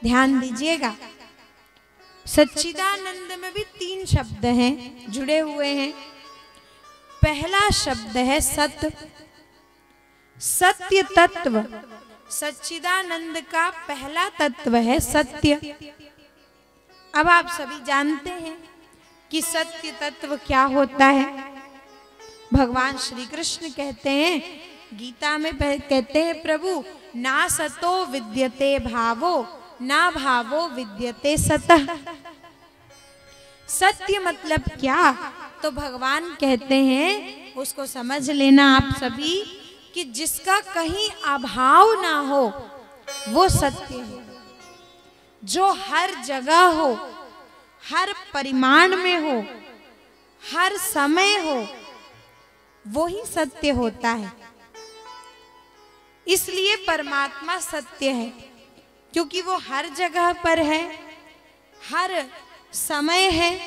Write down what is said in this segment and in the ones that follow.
ध्यान दीजिएगा, सच्चिदानंद में भी 3 शब्द हैं, जुड़े हुए हैं। पहला शब्द है सत्य, सत्य तत्व। सच्चिदानंद का पहला तत्व है सत्य। अब आप सभी जानते हैं कि सत्य तत्व क्या होता है। भगवान श्री कृष्ण कहते हैं, गीता में कहते हैं, प्रभु ना सतो विद्यते भावो ना भावो विद्यते सतः। सत्य मतलब क्या? तो भगवान कहते हैं, उसको समझ लेना आप सभी, कि जिसका कहीं अभाव ना हो वो सत्य है। जो हर जगह हो, हर परिमाण में हो, हर समय हो, वो ही सत्य होता है। इसलिए परमात्मा सत्य है, क्योंकि वो हर जगह पर है, हर समय है,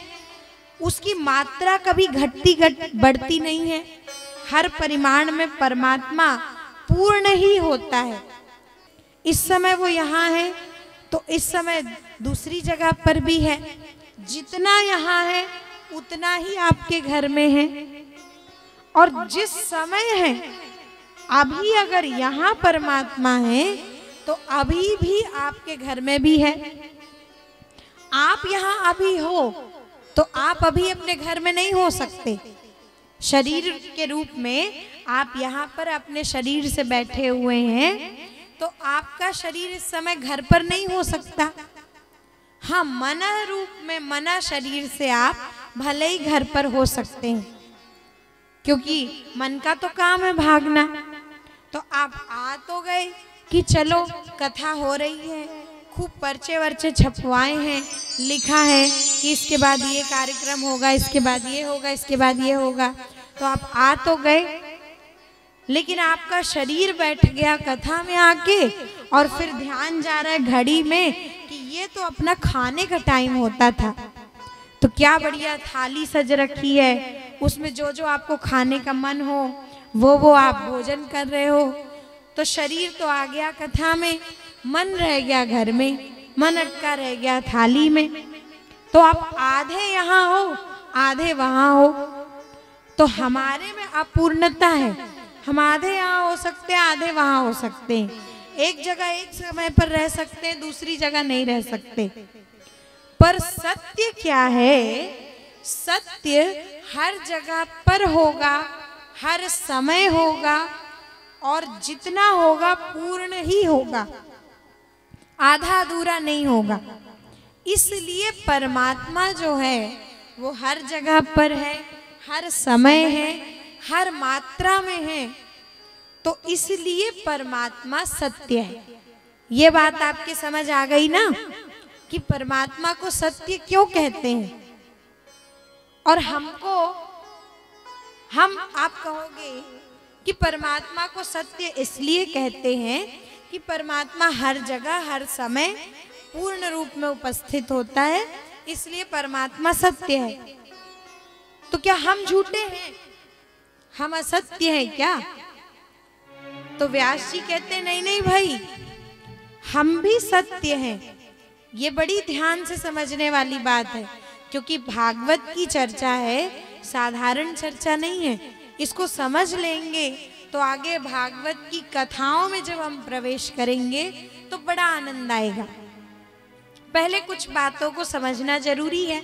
उसकी मात्रा कभी घटती बढ़ती नहीं है। हर परिमाण में परमात्मा पूर्ण ही होता है। इस समय वो यहाँ है तो इस समय दूसरी जगह पर भी है। जितना यहाँ है उतना ही आपके घर में है। और जिस समय है, अभी अगर यहाँ परमात्मा है तो अभी भी आपके घर में भी है। आप यहाँ अभी हो तो आप अभी अपने घर में नहीं हो सकते। शरीर के रूप में आप यहाँ पर अपने शरीर से बैठे हुए हैं, तो आपका शरीर इस समय घर पर नहीं हो सकता। हाँ, मना रूप में, मना शरीर से आप भले ही घर पर हो सकते हैं, क्योंकि मन का तो काम है भागना। तो आप आ तो गए कि चलो कथा हो रही है, खूब पर्चे वर्चे छपवाए हैं, लिखा है कि इसके बाद ये कार्यक्रम होगा, इसके बाद ये होगा, इसके बाद ये होगा, तो आप आ तो गए। लेकिन आपका शरीर बैठ गया कथा में आके, और फिर ध्यान जा रहा है घड़ी में कि ये तो अपना खाने का टाइम होता था। तो क्या बढ़िया थाली सज रखी है, उसमें जो जो आपको खाने का मन हो वो आप भोजन कर रहे हो। तो शरीर तो आ गया कथा में, मन रह गया घर में, मन अटका रह गया थाली में। तो आप आधे यहाँ हो, आधे वहाँ हो। तो हमारे में अपूर्णता है। हम आधे यहाँ हो सकते हैं, आधे वहाँ हो सकते हैं। एक जगह एक समय पर रह सकते हैं, दूसरी जगह नहीं रह सकते। पर सत्य क्या है? सत्य हर जगह पर होगा, हर समय होगा, और जितना होगा पूर्ण ही होगा, आधा अधूरा नहीं होगा। इसलिए परमात्मा जो है वो हर जगह पर है, हर समय है, हर मात्रा में है। तो इसलिए परमात्मा सत्य है। ये बात आपके समझ आ गई ना, कि परमात्मा को सत्य क्यों कहते हैं। और हमको, आप कहोगे कि परमात्मा को सत्य इसलिए कहते हैं कि परमात्मा हर जगह हर समय पूर्ण रूप में उपस्थित होता है, इसलिए परमात्मा सत्य है। तो क्या हम झूठे हैं? हम असत्य हैं क्या? तो व्यास जी कहते नहीं नहीं भाई, हम भी सत्य हैं। ये बड़ी ध्यान से समझने वाली बात है, क्योंकि भागवत की चर्चा है, साधारण चर्चा नहीं है। इसको समझ लेंगे तो आगे भागवत की कथाओं में जब हम प्रवेश करेंगे तो बड़ा आनंद आएगा। पहले कुछ बातों को समझना जरूरी है।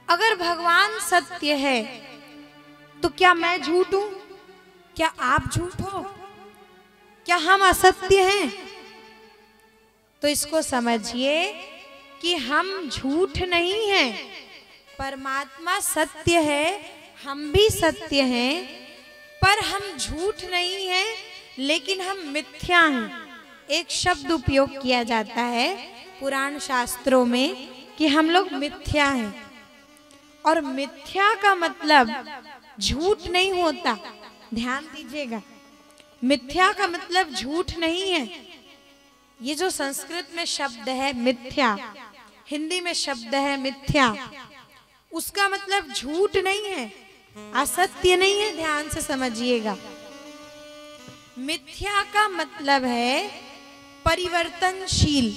अगर भगवान सत्य है तो क्या मैं झूठ हूं? क्या आप झूठ हो? क्या हम असत्य हैं? तो इसको समझिए कि हम झूठ नहीं हैं। परमात्मा सत्य है, हम भी सत्य हैं, पर हम झूठ नहीं हैं, लेकिन हम मिथ्या हैं। एक शब्द उपयोग किया जाता है पुराण शास्त्रों में कि हम लोग मिथ्या हैं। और मिथ्या का मतलब झूठ नहीं होता, ध्यान दीजिएगा। मिथ्या का मतलब झूठ नहीं है। ये जो संस्कृत में शब्द है मिथ्या, हिंदी में शब्द है मिथ्या, उसका मतलब झूठ नहीं है, असत्य नहीं है। ध्यान से समझिएगा, मिथ्या का मतलब है परिवर्तनशील।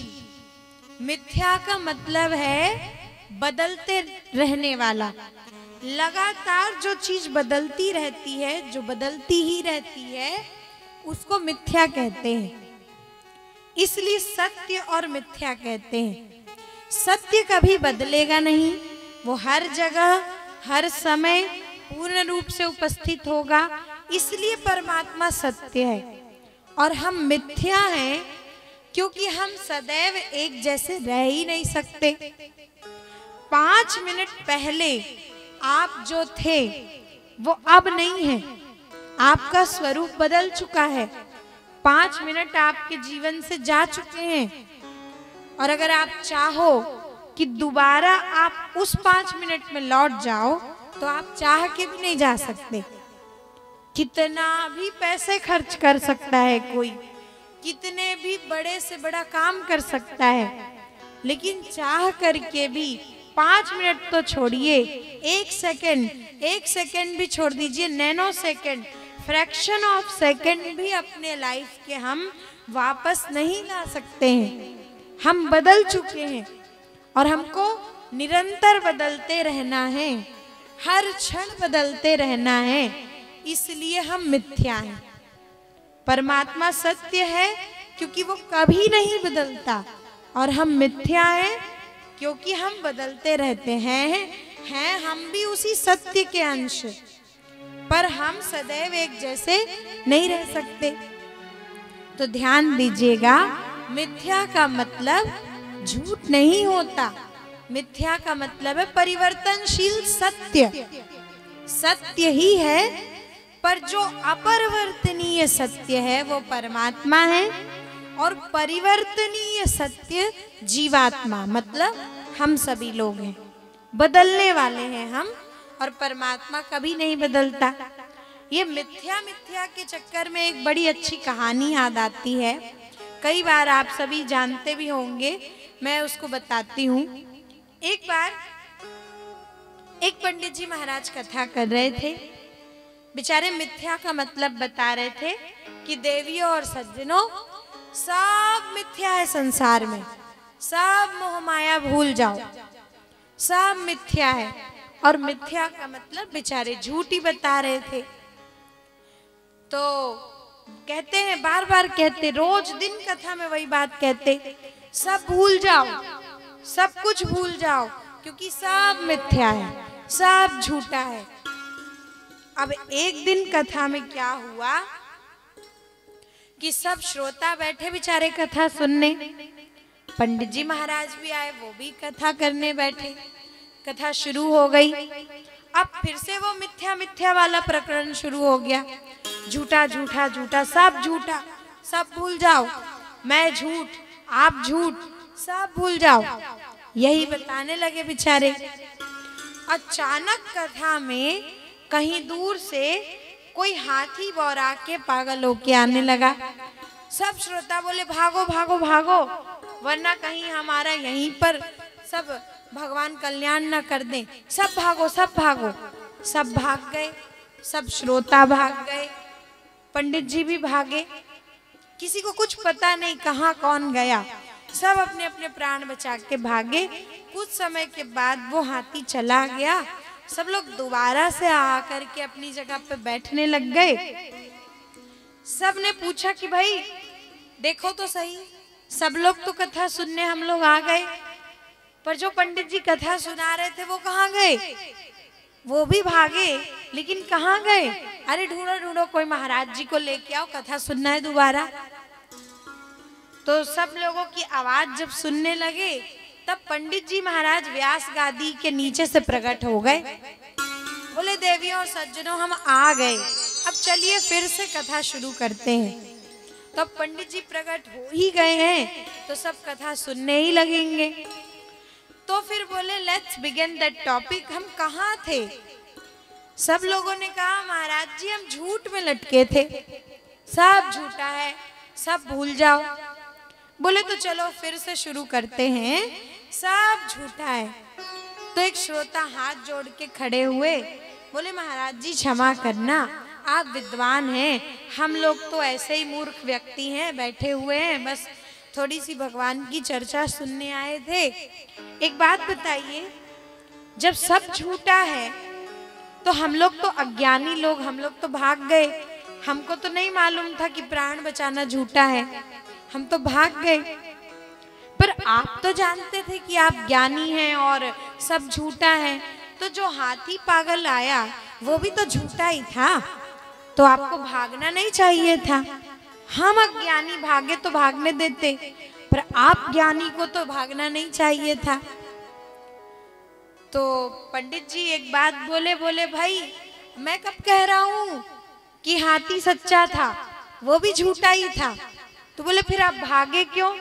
मिथ्या का मतलब है बदलते रहने वाला। लगातार जो चीज बदलती रहती है, जो बदलती ही रहती है, उसको मिथ्या कहते हैं। इसलिए सत्य और मिथ्या कहते हैं। सत्य कभी बदलेगा नहीं, वो हर जगह हर समय पूर्ण रूप से उपस्थित होगा, इसलिए परमात्मा सत्य है। और हम मिथ्या हैं क्योंकि हम सदैव एक जैसे रह ही नहीं सकते। 5 मिनट पहले आप जो थे वो अब नहीं है, आपका स्वरूप बदल चुका है। 5 मिनट आपके जीवन से जा चुके हैं, और अगर आप चाहो कि दोबारा आप उस 5 मिनट में लौट जाओ तो आप चाह के भी नहीं जा सकते। कितना भी पैसे खर्च कर सकता है कोई, कितने भी बड़े से बड़ा काम कर सकता है, लेकिन चाह करके भी 5 मिनट तो छोड़िए, 1 सेकेंड भी छोड़ दीजिए, nano second, fraction of second भी अपने लाइफ के हम वापस नहीं ला सकते हैं। हम बदल चुके हैं और हमको निरंतर बदलते रहना है, हर क्षण बदलते रहना है, इसलिए हम मिथ्या हैं। परमात्मा सत्य है क्योंकि वो कभी नहीं बदलता, और हम मिथ्या हैं क्योंकि हम बदलते रहते हैं हम भी उसी सत्य के अंश, पर हम सदैव एक जैसे नहीं रह सकते। तो ध्यान दीजिएगा, मिथ्या का मतलब झूठ नहीं होता, मिथ्या का मतलब है परिवर्तनशील सत्य। सत्य ही है, पर जो अपरिवर्तनीय सत्य है वो परमात्मा है, और परिवर्तनीय सत्य जीवात्मा, मतलब हम सभी लोग हैं। बदलने वाले हैं हम, और परमात्मा कभी नहीं बदलता। ये मिथ्या मिथ्या के चक्कर में एक बड़ी अच्छी कहानी याद आती है, कई बार आप सभी जानते भी होंगे, मैं उसको बताती हूँ। एक बार एक पंडित जी महाराज कथा कर रहे थे, बेचारे मिथ्या का मतलब बता रहे थे कि देवियों और सज्जनों, सब मिथ्या है संसार में, सब मोह माया भूल जाओ, सब मिथ्या है। और मिथ्या का मतलब बेचारे झूठ ही बता रहे थे। तो कहते हैं, बार बार कहते, रोज दिन कथा में वही बात कहते, सब भूल जाओ, सब कुछ भूल जाओ, क्योंकि सब मिथ्या है, सब झूठा है। अब एक दिन कथा में क्या हुआ कि सब श्रोता बैठे बेचारे कथा सुनने, पंडित जी महाराज भी आए, वो भी कथा करने बैठे। कथा शुरू हो गई। अब फिर से वो मिथ्या मिथ्या वाला प्रकरण शुरू हो गया, झूठा झूठा झूठा, सब झूठा, सब भूल जाओ, मैं झूठ, आप झूठ, सब भूल जाओ, यही बताने लगे बेचारे। अचानक कथा में कहीं दूर से कोई हाथी बौरा के पागल होके आने लगा। सब श्रोता बोले, भागो भागो भागो, वरना कहीं हमारा यहीं पर सब भगवान कल्याण न कर दें, सब भागो सब भागो। सब भाग गए, सब श्रोता भाग गए, पंडित जी भी भागे, किसी को कुछ पता नहीं कहाँ कौन गया, सब अपने अपने प्राण बचा के भागे। कुछ समय के बाद वो हाथी चला गया, सब लोग दोबारा से आकर के अपनी जगह पे बैठने लग गए। सब ने पूछा कि भाई देखो तो सही, सब लोग तो कथा सुनने हम लोग आ गए, पर जो पंडित जी कथा सुना रहे थे वो कहाँ गए? वो भी भागे, लेकिन कहाँ गए? अरे ढूंढो ढूंढो, कोई महाराज जी को लेके आओ, कथा सुनना है दोबारा। तो सब लोगों की आवाज जब सुनने लगे, तब पंडित जी महाराज व्यास गादी के नीचे से प्रकट हो गए। बोले, देवियों और सज्जनों, हम आ गए, अब चलिए फिर से कथा शुरू करते हैं। तो अब पंडित जी प्रकट हो ही गए हैं, तो सब कथा सुनने ही लगेंगे। तो फिर बोले, लेट्स बिगिन दैट टॉपिक। हम कहाँ थे? सब लोगों ने कहा, महाराज जी हम झूठ में लटके थे, सब झूठा है, सब भूल जाओ। बोले, तो चलो फिर से शुरू करते हैं, सब झूठा है। तो एक श्रोता हाथ जोड़ के खड़े हुए, बोले, महाराज जी क्षमा करना, आप विद्वान हैं, हम लोग तो ऐसे ही मूर्ख व्यक्ति हैं, बैठे हुए हैं, बस थोड़ी सी भगवान की चर्चा सुनने आए थे। एक बात बताइए, जब सब झूठा है तो हम लोग तो अज्ञानी लोग, हम लोग तो भाग गए। हमको तो नहीं मालूम था कि प्राण बचाना झूठा है, हम तो भाग गए। पर आप तो जानते थे कि आप ज्ञानी हैं और सब झूठा है। तो जो हाथी पागल आया वो भी तो झूठा ही था, तो आपको भागना नहीं चाहिए था। हम अज्ञानी भागे तो भागने देते, पर आप ज्ञानी को तो भागना नहीं चाहिए था। तो पंडित जी एक बात बोले भाई मैं कब कह रहा हूं कि हाथी सच्चा था, वो भी झूठा ही था। तो बोले फिर आप भागे क्यों?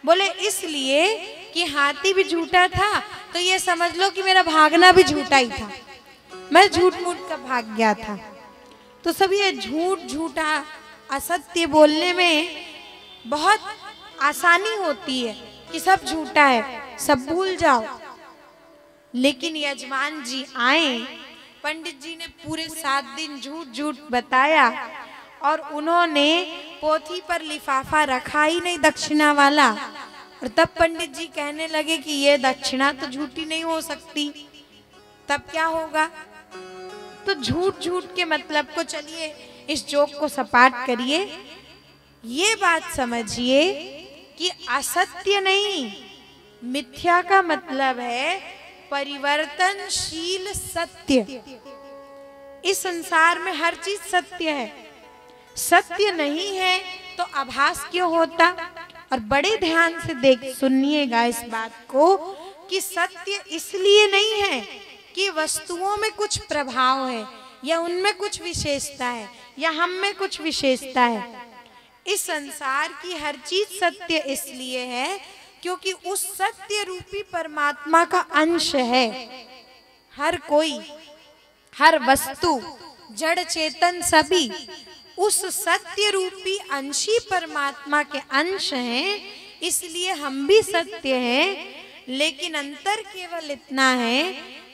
बोले इसलिए कि हाथी भी झूठा था, तो ये समझ लो कि मेरा भागना भी झूठा ही था, मैं झूठ मूठ का भाग गया था। तो सब ये झूठ झूठा असत्य बोलने में बहुत आसानी होती है कि सब झूठा है, सब भूल जाओ। लेकिन यजमान जी आए, पंडित जी ने पूरे 7 दिन झूठ झूठ बताया और उन्होंने पोथी पर लिफाफा रखा ही नहीं दक्षिणा वाला। और तब पंडित जी कहने लगे कि ये दक्षिणा तो झूठी नहीं हो सकती, तब क्या होगा? तो झूठ झूठ के मतलब को चलिए इस जोक को सपाट करिए। ये बात समझिए कि असत्य नहीं, मिथ्या का मतलब है परिवर्तनशील सत्य। इस संसार में हर चीज सत्य है, सत्य नहीं है तो आभास क्यों होता? और बड़े ध्यान से सुनिएगा इस बात को कि सत्य इसलिए नहीं है कि वस्तुओं में कुछ प्रभाव है या उनमें कुछ विशेषता है या हम में कुछ विशेषता है। इस संसार की हर चीज सत्य इसलिए है क्योंकि उस सत्य रूपी परमात्मा का अंश है। हर कोई, हर वस्तु, जड़ चेतन सभी उस सत्य रूपी अंशी परमात्मा के अंश हैं, इसलिए हम भी सत्य हैं। लेकिन अंतर केवल इतना है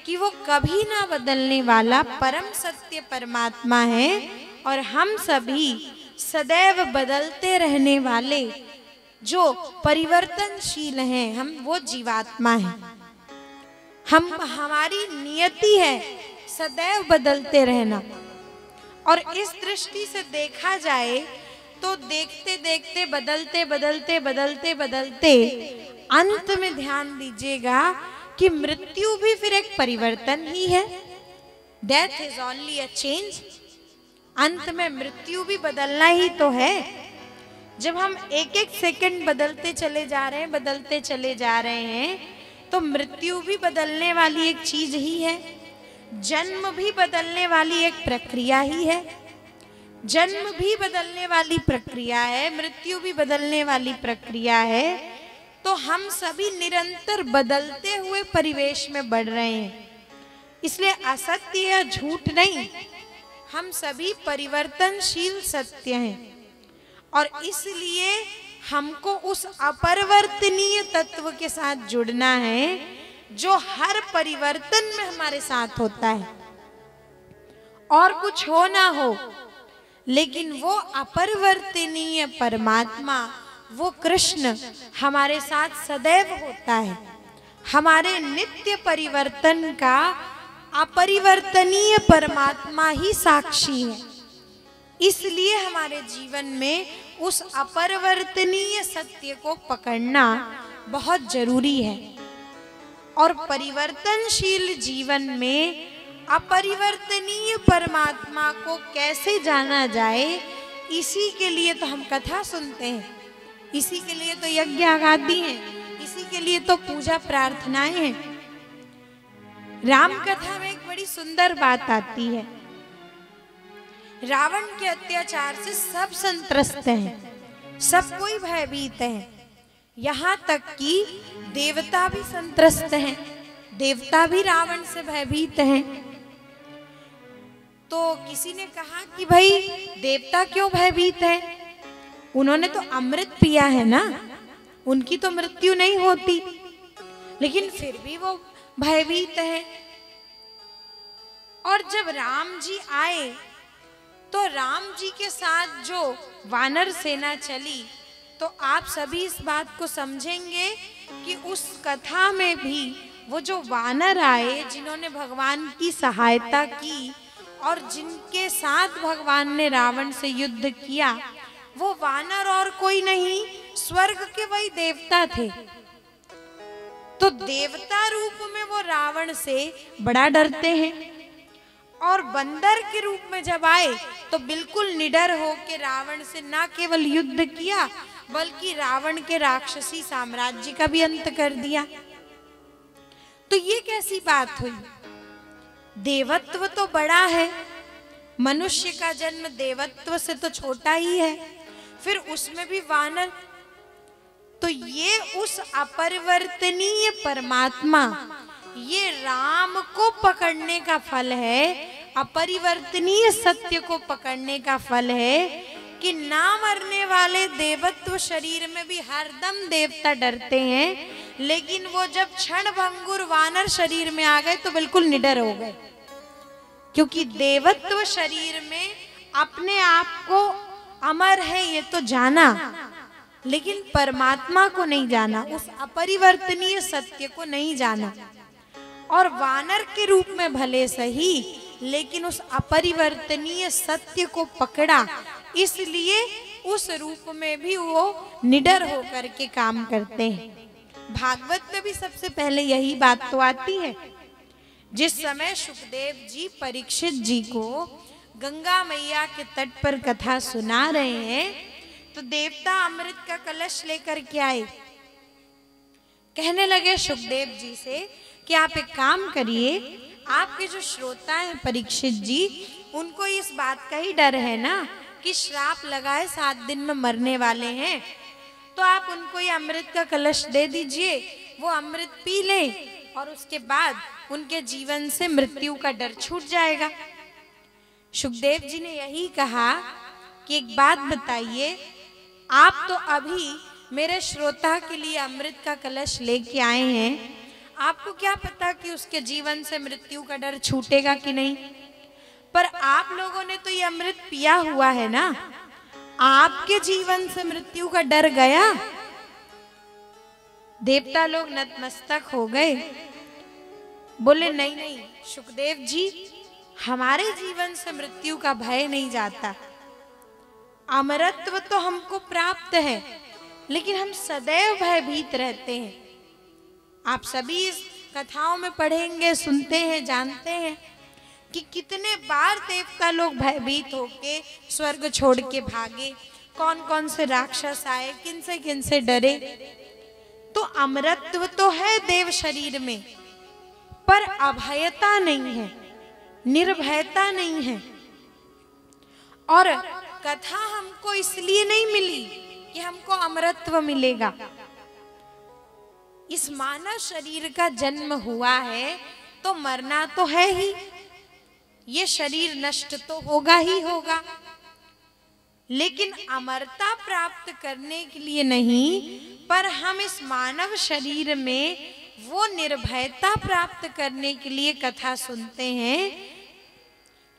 कि वो कभी ना बदलने वाला परम सत्य परमात्मा है और हम सभी सदैव बदलते रहने वाले जो परिवर्तनशील हैं, हम वो जीवात्मा हैं। हमारी नियति है सदैव बदलते रहना। और इस दृष्टि से देखा जाए तो देखते देखते बदलते बदलते बदलते बदलते अंत में ध्यान दीजिएगा कि मृत्यु भी फिर एक परिवर्तन ही है। Death is only a change. अंत में मृत्यु भी बदलना ही तो है। जब हम एक एक सेकंड बदलते चले जा रहे हैं, बदलते चले जा रहे हैं, तो मृत्यु भी बदलने वाली एक चीज ही है। जन्म भी बदलने वाली एक प्रक्रिया ही है। जन्म भी बदलने वाली प्रक्रिया है, मृत्यु भी बदलने वाली प्रक्रिया है। तो हम सभी निरंतर बदलते हुए परिवेश में बढ़ रहे हैं। इसलिए असत्य या झूठ नहीं, हम सभी परिवर्तनशील सत्य हैं। और इसलिए हमको उस अपरिवर्तनीय तत्व के साथ जुड़ना है जो हर परिवर्तन में हमारे साथ होता है। और कुछ हो ना हो, लेकिन वो अपरिवर्तनीय परमात्मा, वो कृष्ण हमारे साथ सदैव होता है। हमारे नित्य परिवर्तन का अपरिवर्तनीय परमात्मा ही साक्षी है। इसलिए हमारे जीवन में उस अपरिवर्तनीय सत्य को पकड़ना बहुत जरूरी है। और परिवर्तनशील जीवन में अपरिवर्तनीय परमात्मा को कैसे जाना जाए, इसी के लिए तो हम कथा सुनते हैं, इसी के लिए तो यज्ञ आगादी हैं, इसी के लिए तो पूजा प्रार्थनाएं हैं। राम कथा में एक बड़ी सुंदर बात आती है। रावण के अत्याचार से सब संत्रस्त हैं, सब कोई भयभीत है। यहाँ तक कि देवता भी संत्रस्त हैं, देवता भी रावण से भयभीत हैं। तो किसी ने कहा कि भाई देवता क्यों भयभीत हैं? उन्होंने तो अमृत पिया है ना, उनकी तो मृत्यु नहीं होती, लेकिन फिर भी वो भयभीत है। और जब राम जी आए तो राम जी के साथ जो वानर सेना चली, तो आप सभी इस बात को समझेंगे कि उस कथा में भी वो जो वानर आए जिन्होंने भगवान की सहायता की और जिनके साथ भगवान ने रावण से युद्ध किया, वो वानर और कोई नहीं, स्वर्ग के वही देवता थे। तो देवता रूप में वो रावण से बड़ा डरते हैं, और बंदर के रूप में जब आए तो बिल्कुल निडर होकर रावण से ना केवल युद्ध किया बल्कि रावण के राक्षसी साम्राज्य का भी अंत कर दिया। तो ये कैसी बात हुई? देवत्व तो बड़ा है, मनुष्य का जन्म देवत्व से तो छोटा ही है, फिर उसमें भी वानर। तो ये उस अपरिवर्तनीय परमात्मा, ये राम को पकड़ने का फल है, अपरिवर्तनीय सत्य को पकड़ने का फल है कि ना मरने वाले देवत्व शरीर में भी हरदम देवता डरते हैं, लेकिन वो जब क्षण भंगुर वानर शरीर में आ गए तो बिल्कुल निडर हो गए, क्योंकि देवत्व शरीर में अपने आप को अमर है ये तो जाना, लेकिन परमात्मा को नहीं जाना, उस अपरिवर्तनीय सत्य को नहीं जाना। और वानर के रूप में भले सही, लेकिन उस अपरिवर्तनीय सत्य को पकड़ा, इसलिए उस रूप में भी वो निडर होकर के काम करते हैं। भागवत में भी सबसे पहले यही बात तो आती है। जिस समय सुखदेव जी परीक्षित जी को गंगा मैया के तट पर कथा सुना रहे हैं, तो देवता अमृत का कलश लेकर के आए। कहने लगे सुखदेव जी से कि आप एक काम करिए, आपके जो श्रोता हैं परीक्षित जी, उनको इस बात का ही डर है ना कि श्राप लगाए 7 दिन में मरने वाले हैं, तो आप उनको ये अमृत का कलश दे दीजिए, वो अमृत पी लें और उसके बाद उनके जीवन से मृत्यु का डर छूट जाएगा। सुखदेव जी ने यही कहा कि एक बात बताइए, आप तो अभी मेरे श्रोता के लिए अमृत का कलश लेके आए हैं, आपको क्या पता कि उसके जीवन से मृत्यु का डर छूटेगा कि नहीं? पर आप लोगों ने तो ये अमृत पिया हुआ है ना, आपके जीवन से मृत्यु का डर गया? देवता लोग नतमस्तक हो गए, बोले नहीं नहीं सुखदेव जी, हमारे जीवन से मृत्यु का भय नहीं जाता, अमरत्व तो हमको प्राप्त है, लेकिन हम सदैव भयभीत रहते हैं। आप सभी इस कथाओं में पढ़ेंगे, सुनते हैं, जानते हैं कि कितने बार देवता लोग भयभीत होके स्वर्ग छोड़ के भागे, कौन कौन से राक्षस आए, किन से डरे। तो अमरत्व तो है देव शरीर में, पर अभयता नहीं है, निर्भयता नहीं है। और कथा हमको इसलिए नहीं मिली कि हमको अमरत्व मिलेगा। इस मानव शरीर का जन्म हुआ है तो मरना तो है ही, ये शरीर नष्ट तो होगा ही होगा, लेकिन अमरता प्राप्त करने के लिए नहीं, पर हम इस मानव शरीर में वो निर्भयता प्राप्त करने के लिए कथा सुनते हैं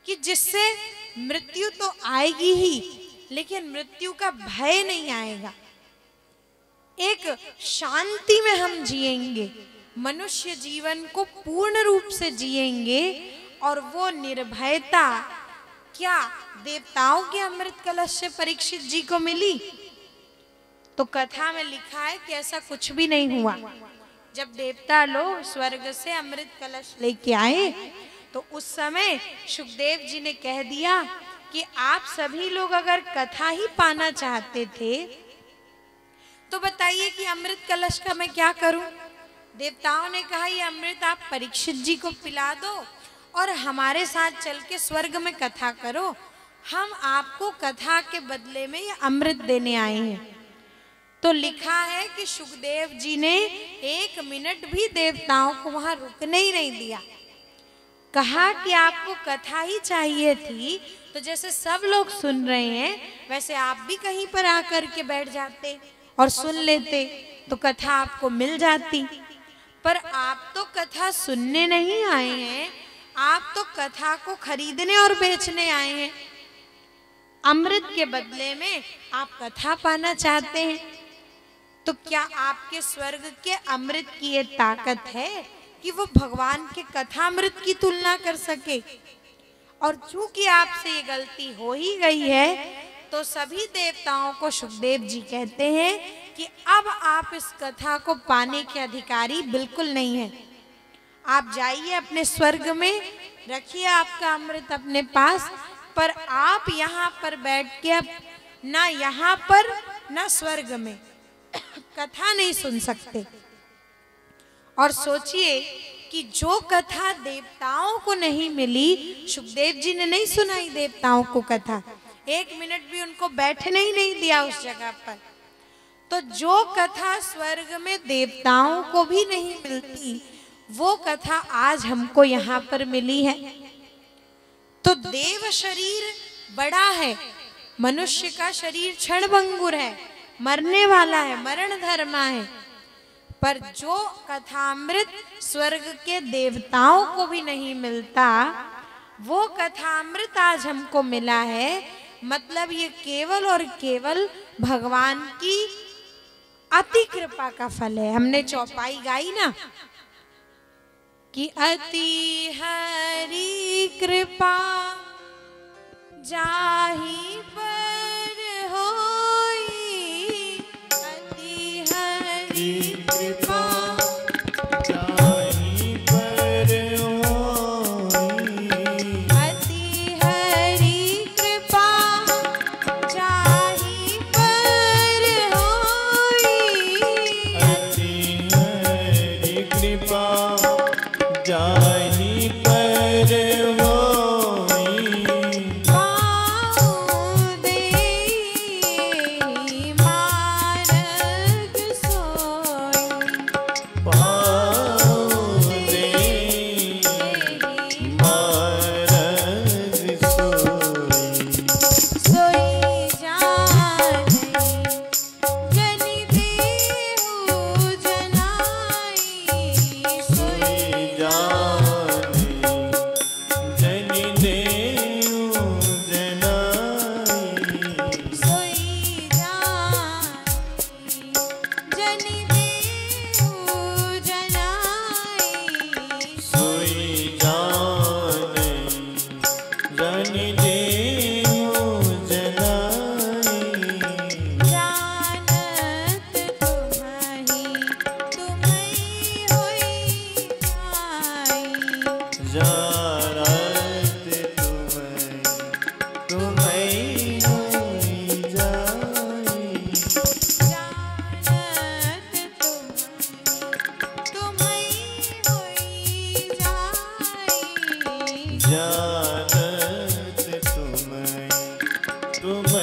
कि जिससे मृत्यु तो आएगी ही, लेकिन मृत्यु का भय नहीं आएगा। एक शांति में हम जिएंगे, मनुष्य जीवन को पूर्ण रूप से जिएंगे, और वो निर्भयता क्या देवताओं के अमृत कलश से परीक्षित जी को मिली? तो कथा में लिखा है कि ऐसा कुछ भी नहीं हुआ। जब देवता लोग स्वर्ग से अमृत कलश लेके आए, तो उस समय सुखदेव जी ने कह दिया कि आप सभी लोग अगर कथा ही पाना चाहते थे तो बताइए कि अमृत कलश का मैं क्या करूं? देवताओं ने कहा ये अमृत आप परीक्षित जी को पिला दो और हमारे साथ चल के स्वर्ग में कथा करो, हम आपको कथा के बदले में ये अमृत देने आए हैं। तो लिखा है कि सुखदेव जी ने 1 मिनट भी देवताओं को वहां रुकने ही नहीं दिया। कहा कि आपको कथा ही चाहिए थी, तो जैसे सब लोग सुन रहे हैं वैसे आप भी कहीं पर आकर के बैठ जाते और सुन लेते, तो कथा आपको मिल जाती। पर आप तो कथा सुनने नहीं आए हैं, आप तो कथा को खरीदने और बेचने आए हैं। अमृत के बदले में आप कथा पाना चाहते हैं, तो क्या आपके स्वर्ग के अमृत की ये ताकत है कि वो भगवान के कथामृत की तुलना कर सके? और चूंकि आपसे ये गलती हो ही गई है, तो सभी देवताओं को सुखदेव जी कहते हैं कि अब आप इस कथा को पाने के अधिकारी बिल्कुल नहीं है। आप जाइए अपने स्वर्ग में, रखिए आपका अमृत अपने पास, पर आप यहाँ पर बैठ के अब ना यहाँ पर ना स्वर्ग में कथा नहीं सुन सकते। और सोचिए कि जो कथा देवताओं को नहीं मिली, सुखदेव जी ने नहीं सुनाई देवताओं को कथा, एक मिनट भी उनको बैठने ही नहीं दिया उस जगह पर, तो जो कथा स्वर्ग में देवताओं को भी नहीं मिलती, वो कथा आज हमको यहाँ पर मिली है। तो देव शरीर बड़ा है, मनुष्य का शरीर क्षणभंगुर है, मरने वाला है, मरण धर्मा है, पर जो कथामृत स्वर्ग के देवताओं को भी नहीं मिलता, वो कथामृत आज हमको मिला है। मतलब ये केवल और केवल भगवान की अति कृपा का फल है। हमने चौपाई गाई ना कि अति हरि कृपा जाहि पर होई, अति हरि कृपा जाहि पर होई, अति हरि कृपा जाहि पर होई, अति हरि कृपा जाहि पर होई, पाँव देहि मार्ग सोई, पाँव देहि मार्ग सोई, सोई जाने जनि देहु जनाई, सोई जाने जनि देहु जनाई, सोई जाने जनि देहु जनाई, सोई जाने जनि देहु जनाई, जानत तुम्हि तुम्हि होई जाई, जानत तुम्हि होई जाई, जानत तुम्हि होई जाई, जानत तुम्हि